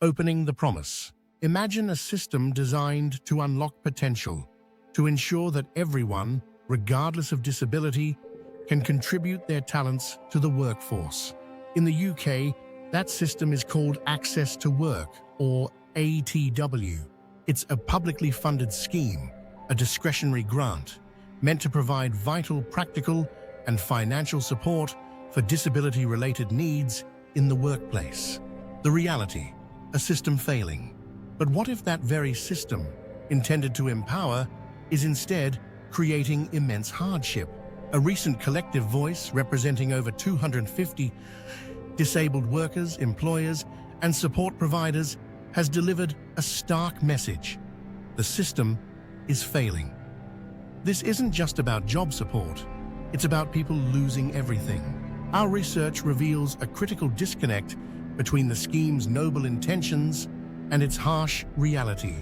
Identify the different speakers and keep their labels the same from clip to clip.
Speaker 1: Opening the promise. Imagine a system designed to unlock potential, to ensure that everyone, regardless of disability, can contribute their talents to the workforce. In the UK, that system is called Access to Work, or ATW. It's a publicly funded scheme, a discretionary grant, meant to provide vital practical and financial support for disability-related needs in the workplace. The reality, a system failing. But what if that very system, intended to empower, is instead creating immense hardship? A recent collective voice representing over 250 disabled workers, employers, and support providers has delivered a stark message. The system is failing. This isn't just about job support. It's about people losing everything. Our research reveals a critical disconnect between the scheme's noble intentions and its harsh reality.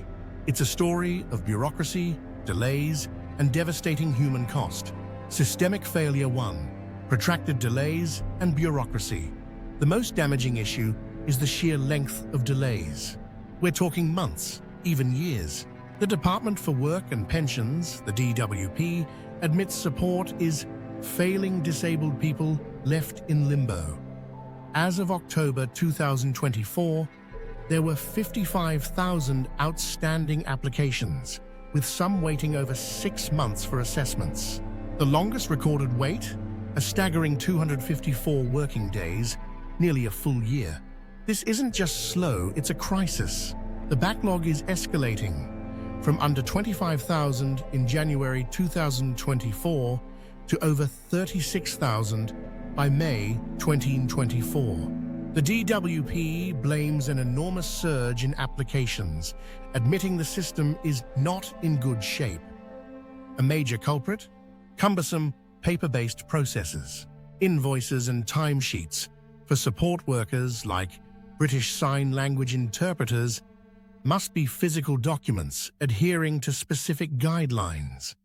Speaker 1: It's a story of bureaucracy, delays, and devastating human cost. Systemic failure 1. Protracted delays and bureaucracy. The most damaging issue is the sheer length of delays. We're talking months, even years. The Department for Work and Pensions, the DWP, admits support is failing disabled people left in limbo. As of October 2024, there were 55,000 outstanding applications, with some waiting over 6 months for assessments. The longest recorded wait, a staggering 254 working days, nearly a full year. This isn't just slow, it's a crisis. The backlog is escalating from under 25,000 in January 2024 to over 36,000 by May 2024. The DWP blames an enormous surge in applications, admitting the system is not in good shape. A major culprit? Cumbersome, paper-based processes, invoices and timesheets for support workers like British Sign Language interpreters must be physical documents adhering to specific guidelines.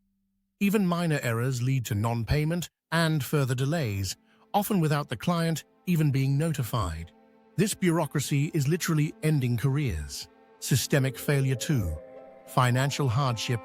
Speaker 1: Even minor errors lead to non-payment and further delays, often without the client even being notified. This bureaucracy is literally ending careers. Systemic failure 2, financial hardship,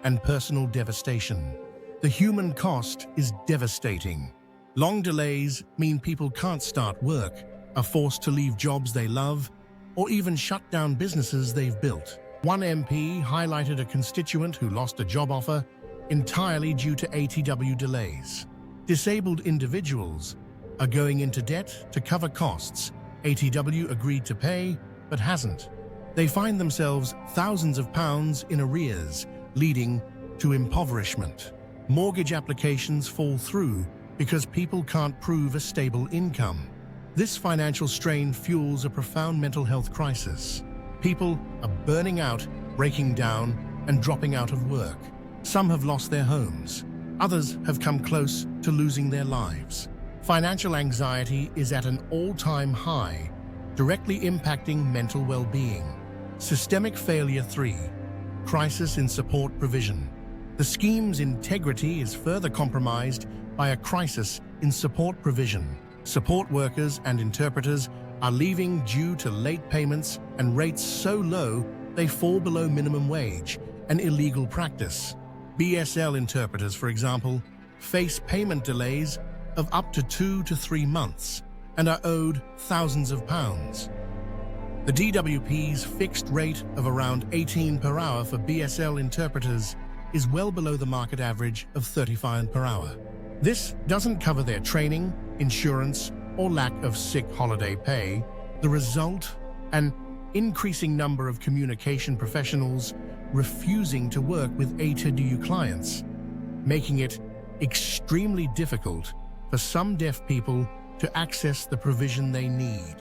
Speaker 1: and personal devastation. The human cost is devastating. Long delays mean people can't start work, are forced to leave jobs they love, or even shut down businesses they've built. One MP highlighted a constituent who lost a job offer entirely due to ATW delays. Disabled individuals are going into debt to cover costs ATW agreed to pay, but hasn't. They find themselves thousands of pounds in arrears, leading to impoverishment. Mortgage applications fall through because people can't prove a stable income. This financial strain fuels a profound mental health crisis. People are burning out, breaking down, and dropping out of work. Some have lost their homes. Others have come close to losing their lives. Financial anxiety is at an all-time high, directly impacting mental well-being. Systemic failure 3, crisis in support provision. The scheme's integrity is further compromised by a crisis in support provision. Support workers and interpreters are leaving due to late payments and rates so low they fall below minimum wage, an illegal practice. BSL interpreters, for example, face payment delays of up to 2 to 3 months and are owed thousands of pounds. The DWP's fixed rate of around 18 per hour for BSL interpreters is well below the market average of 35 per hour. This doesn't cover their training, insurance, or lack of sick holiday pay. The result? An increasing number of communication professionals refusing to work with ATW clients, making it extremely difficult for some deaf people to access the provision they need.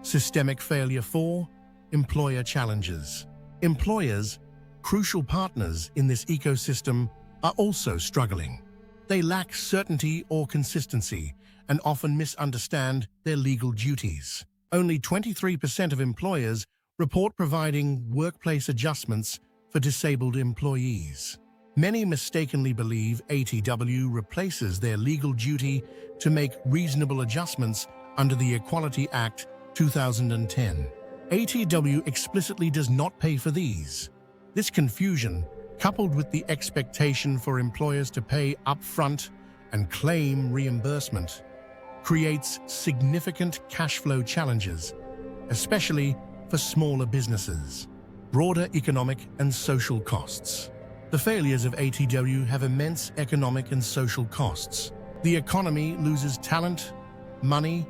Speaker 1: Systemic failure 4, employer challenges. Employers, crucial partners in this ecosystem, are also struggling. They lack certainty or consistency and often misunderstand their legal duties. Only 23% of employers report providing workplace adjustments for disabled employees. Many mistakenly believe ATW replaces their legal duty to make reasonable adjustments under the Equality Act 2010. ATW explicitly does not pay for these. This confusion, coupled with the expectation for employers to pay upfront and claim reimbursement, creates significant cash flow challenges, especially for smaller businesses. Broader economic and social costs. The failures of ATW have immense economic and social costs. The economy loses talent, money,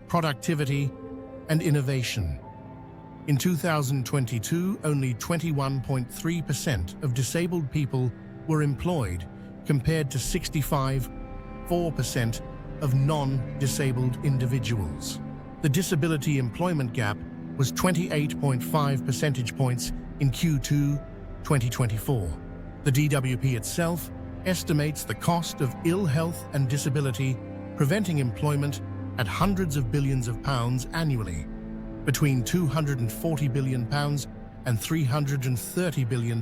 Speaker 1: productivity, and innovation. In 2022, only 21.3% of disabled people were employed, compared to 65.4% of non-disabled individuals. The disability employment gap was 28.5 percentage points in Q2 2024. The DWP itself estimates the cost of ill health and disability preventing employment at hundreds of billions of pounds annually, between £240 billion and £330 billion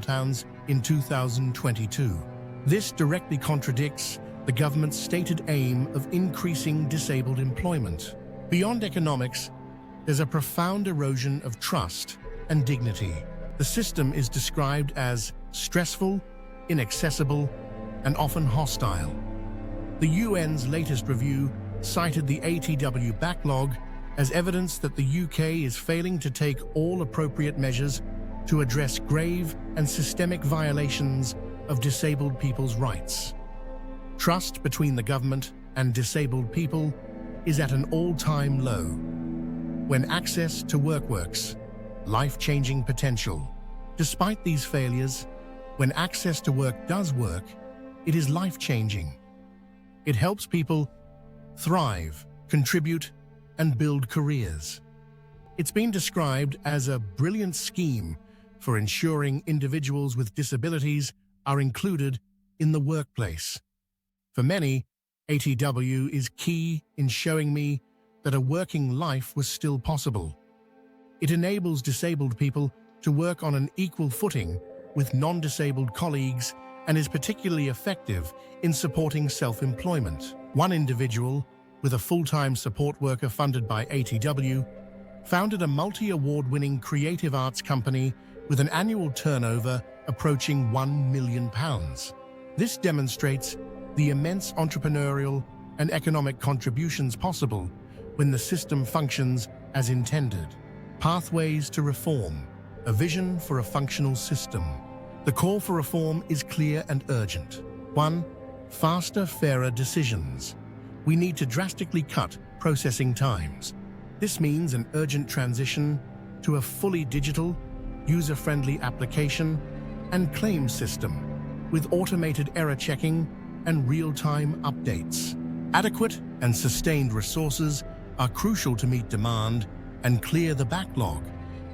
Speaker 1: in 2022. This directly contradicts the government's stated aim of increasing disabled employment. Beyond economics, there's a profound erosion of trust and dignity. The system is described as stressful, inaccessible, and often hostile. The UN's latest review cited the ATW backlog as evidence that the UK is failing to take all appropriate measures to address grave and systemic violations of disabled people's rights. Trust between the government and disabled people is at an all-time low. When access to work works, life-changing potential. Despite these failures, when access to work does work, it is life-changing. It helps people thrive, contribute, and build careers. It's been described as a brilliant scheme for ensuring individuals with disabilities are included in the workplace. For many, ATW is key in showing me that a working life was still possible. It enables disabled people to work on an equal footing with non-disabled colleagues and is particularly effective in supporting self-employment. One individual, with a full-time support worker funded by ATW, founded a multi-award-winning creative arts company with an annual turnover approaching £1 million. This demonstrates the immense entrepreneurial and economic contributions possible when the system functions as intended. Pathways to reform, a vision for a functional system. The call for reform is clear and urgent. 1. Faster, fairer decisions. We need to drastically cut processing times. This means an urgent transition to a fully digital, user-friendly application and claim system with automated error checking and real-time updates. Adequate and sustained resources are crucial to meet demand and clear the backlog,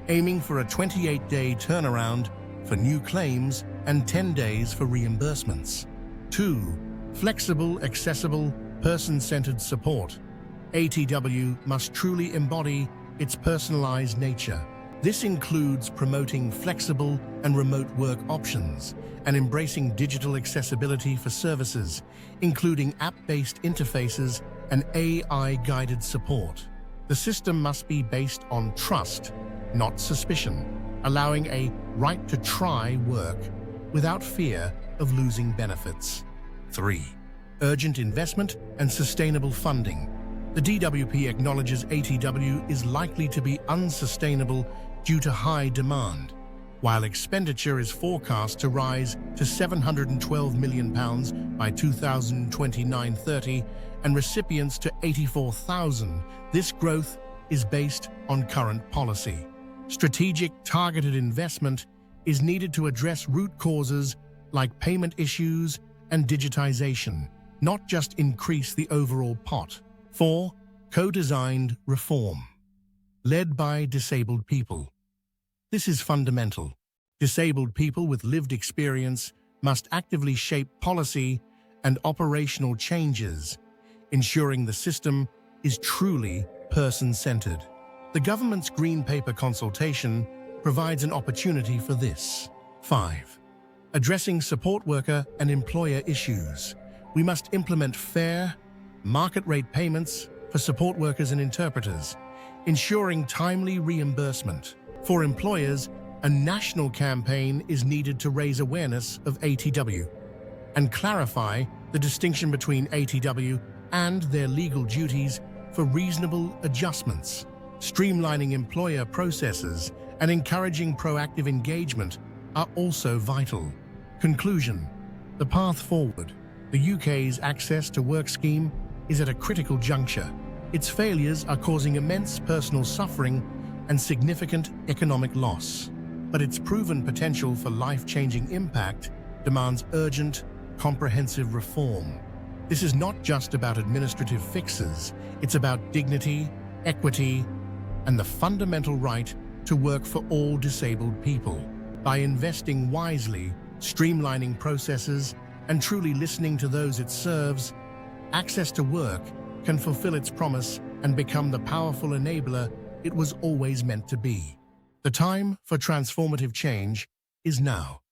Speaker 1: aiming for a 28-day turnaround for new claims and 10 days for reimbursements. 2. Flexible, accessible, person-centered support. ATW must truly embody its personalized nature. This includes promoting flexible and remote work options and embracing digital accessibility for services, including app-based interfaces and AI-guided support. The system must be based on trust, not suspicion, allowing a right to try work without fear of losing benefits. 3. Urgent investment and sustainable funding. The DWP acknowledges ATW is likely to be unsustainable due to high demand, while expenditure is forecast to rise to £712 million by 2029-30 and recipients to 84,000. This growth is based on current policy. Strategic, targeted investment is needed to address root causes like payment issues and digitization, not just increase the overall pot. 4. Co-designed reform. Led by disabled people. This is fundamental. Disabled people with lived experience must actively shape policy and operational changes, ensuring the system is truly person-centered. The government's Green Paper consultation provides an opportunity for this. 5. Addressing support worker and employer issues. We must implement fair, market rate payments for support workers and interpreters, ensuring timely reimbursement. For employers, a national campaign is needed to raise awareness of ATW and clarify the distinction between ATW and their legal duties for reasonable adjustments. Streamlining employer processes and encouraging proactive engagement are also vital. Conclusion: the path forward. The UK's Access to Work scheme is at a critical juncture. Its failures are causing immense personal suffering and significant economic loss. But its proven potential for life-changing impact demands urgent, comprehensive reform. This is not just about administrative fixes, it's about dignity, equity, and the fundamental right to work for all disabled people. By investing wisely, streamlining processes, and truly listening to those it serves, Access to Work can fulfill its promise and become the powerful enabler it was always meant to be. The time for transformative change is now.